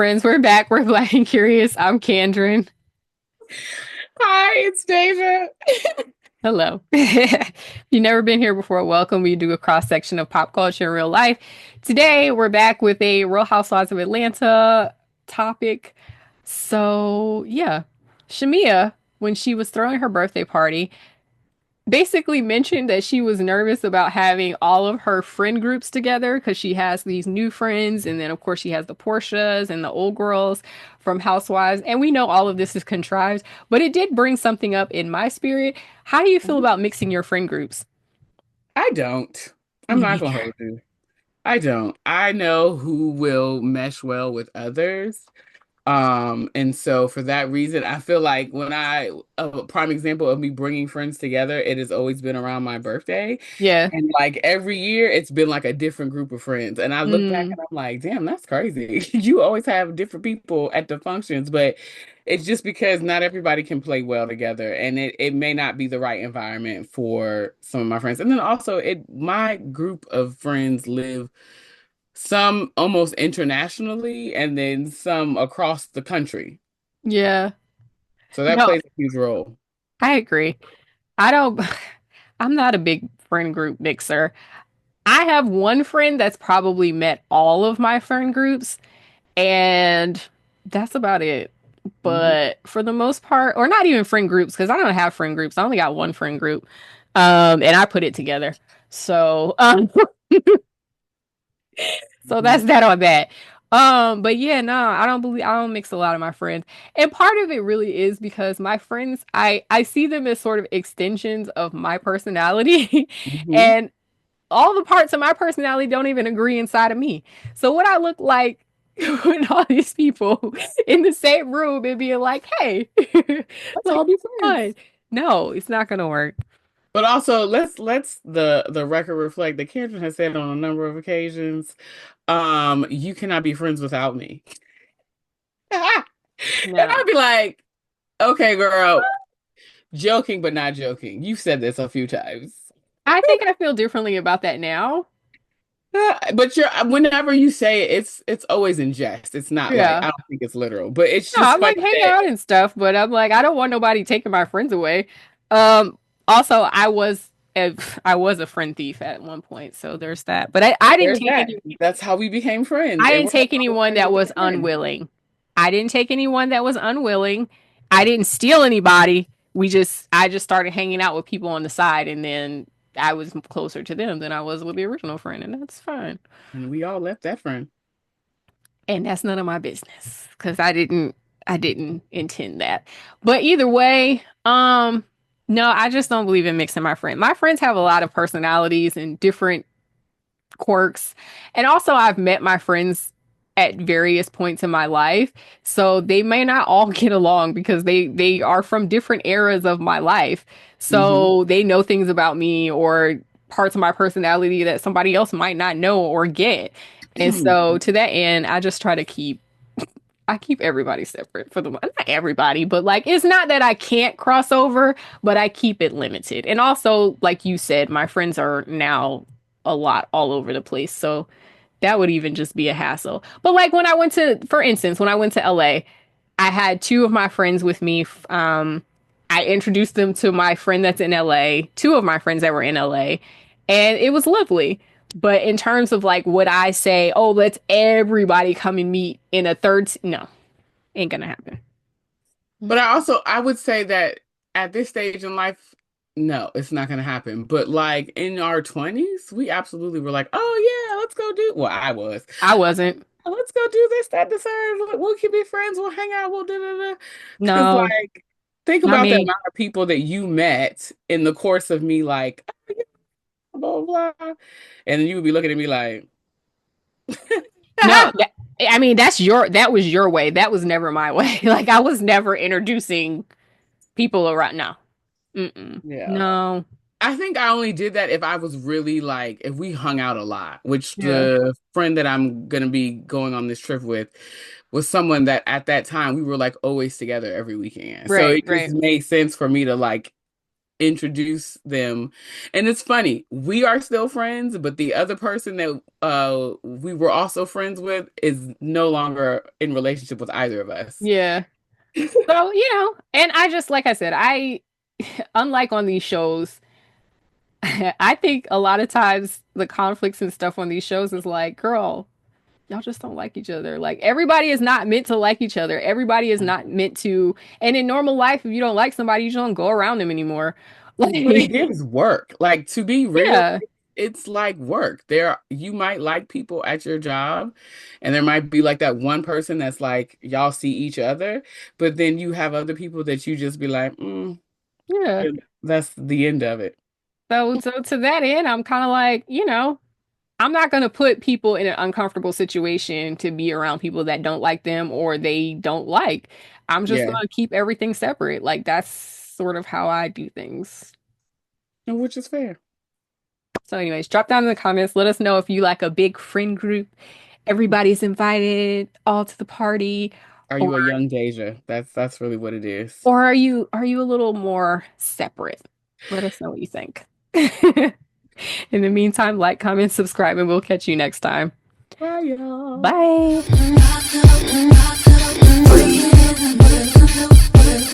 friends. We're back. We're Black and Curious. I'm Kendrin. Hi, it's David. Hello. If you've never been here before, welcome. We do a cross section of pop culture and real life. Today, we're back with a Real Housewives of Atlanta topic. Yeah, Shamia, when she was throwing her birthday party, basically mentioned that she was nervous about having all of her friend groups together because she has these new friends, and then of course she has the Portias and the old girls from Housewives, and we know all of this is contrived, but it did bring something up in my spirit. How do you feel about mixing your friend groups? I don't. I'm not gonna Yeah. hold you. I don't. I know who will mesh well with others. And so for that reason, I feel like a prime example of me bringing friends together, it has always been around my birthday. Yeah. And like every year, it's been like a different group of friends. And I look back Mm, and I'm like, damn, that's crazy. You always have different people at the functions, but it's just because not everybody can play well together. And it may not be the right environment for some of my friends. And then also my group of friends live some almost internationally and then some across the country. yeah. So that No, plays a huge role. I agree. I don't, I'm not a big friend group mixer. I have one friend that's probably met all of my friend groups, and that's about it. Mhm. But for the most part, or not even friend groups, because I don't have friend groups. I only got one friend group. And I put it together. So so Mhm. that's that on that. But yeah, no, I don't mix a lot of my friends. And part of it really is because my friends, I see them as sort of extensions of my personality. Mhm. And all the parts of my personality don't even agree inside of me. So what I look like with all these people in the same room and being like, hey, Let's like all be fun. friends. No, it's not gonna work. But also let's the record reflect that Kendra has said on a number of occasions, you cannot be friends without me. And No. I'd be like, okay, girl, joking but not joking. You've said this a few times. I think I feel differently about that now. But whenever you say it, it's always in jest. It's not like Yeah. I don't think it's literal, but it's No, just I'm funny like hang that out and stuff, but I'm like, I don't want nobody taking my friends away. Also, I was a friend thief at one point, so there's that. But I didn't there's take that. any That's how we became friends, I and didn't we're take all anyone friends that with was a friend. unwilling. I didn't take anyone that was unwilling. I didn't steal anybody. I just started hanging out with people on the side, and then I was closer to them than I was with the original friend, and that's fine. And we all left that friend. And that's none of my business because I didn't intend that. But either way, no, I just don't believe in mixing my friends. My friends have a lot of personalities and different quirks. And also I've met my friends at various points in my life, so they may not all get along because they are from different eras of my life. Hmm. So they know things about me or parts of my personality that somebody else might not know or get. And so to that end, I keep everybody separate for the not everybody, but like it's not that I can't cross over, but I keep it limited. And also, like you said, my friends are now a lot all over the place, so that would even just be a hassle. But like when I went to, for instance, when I went to LA, I had two of my friends with me. I introduced them to my friend that's in LA, two of my friends that were in LA, and it was lovely. But in terms of like, would I say, oh, let's everybody come and meet in a no, ain't gonna happen. But I would say that at this stage in life, no, it's not gonna happen. But like in our 20s, we absolutely were like, oh yeah, let's go do well, I was. I wasn't. Let's go do this, that, the third. We can be friends, we'll hang out, we'll da da da. Because No, like think not about the me. amount of people that you met in the course of me like blah blah blah. And then you would be looking at me like No, I mean that was your way. That was never my way. Like I was never introducing people around. No, mm-mm. yeah. No. I think I only did that if I was really like, if we hung out a lot, which Yeah. the friend that I'm gonna be going on this trip with was someone that at that time we were like always together every weekend. So Right, it just right. made sense for me to like introduce them. And it's funny, we are still friends, but the other person that we were also friends with is no longer in relationship with either of us. Yeah. So, and I just, like I said, unlike on these shows, I think a lot of times the conflicts and stuff on these shows is like, girl, y'all just don't like each other. Like everybody is not meant to like each other. Everybody is not meant to. And in normal life, if you don't like somebody, you just don't go around them anymore. But it Like, gives work. Like to be real, yeah, it's like work. There you might like people at your job, and there might be like that one person that's like y'all see each other, but then you have other people that you just be like, yeah. that's the end of it. So to that end, I'm kind of like, I'm not going to put people in an uncomfortable situation to be around people that don't like them or they don't like. I'm just Yeah. going to keep everything separate. Like that's sort of how I do things. And which is fair. So, anyways, drop down in the comments. Let us know if you like a big friend group. Everybody's invited all to the party, Are or you a young Deja? That's really what it is. are you a little more separate? Let us know what you think. In the meantime, like, comment, subscribe, and we'll catch you next time. Bye, y'all. Bye.